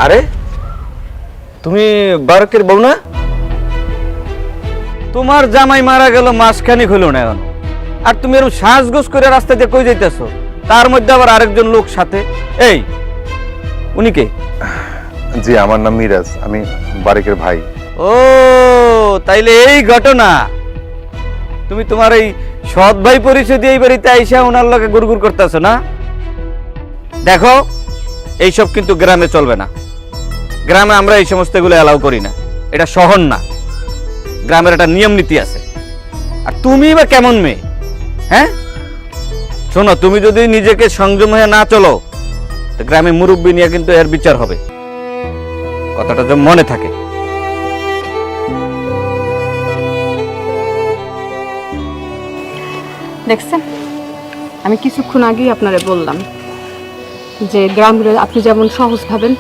আরে তুমি বারকের বউ না? তোমার জামাই মারা গেল মাসখানিক হলো না এখন, আর তুমি এরকম সাজগোজ করে রাস্তা দিয়ে কই যাইতেছো? তার মধ্যে আবার আরেকজন লোক সাথে। এই উনি কে? জি, আমার নাম মিরাজ, আমি বারেকের ভাই। ও তাইলে এই ঘটনা। তুমি তোমার এই সৎ ভাই পরিচয় দিয়ে এই বাড়িতে আইসা ওনার লগে গুড়গুড় করতেছো না? দেখো, এইসব কিন্তু গ্রামে চলবে না। গ্রামে আমরা এই সমস্ত গুলো অ্যালাউ করি না। এটা শহর না, গ্রামের একটা নিয়ম নীতি আছে। আর তুমি বা কেমন মেয়ে? হ্যাঁ শোনো, তুমি যদি নিজেকে সংযম হয়ে না চলো, তো গ্রামে মুরব্বী নিয়ে কিন্তু এর বিচার হবে। কথাটা যেন মনে থাকে। দেখছেন, আমি কিছুক্ষণ আগেই আপনারে বললাম যে গ্রামের আপনি যেমন সহজ ভাবেন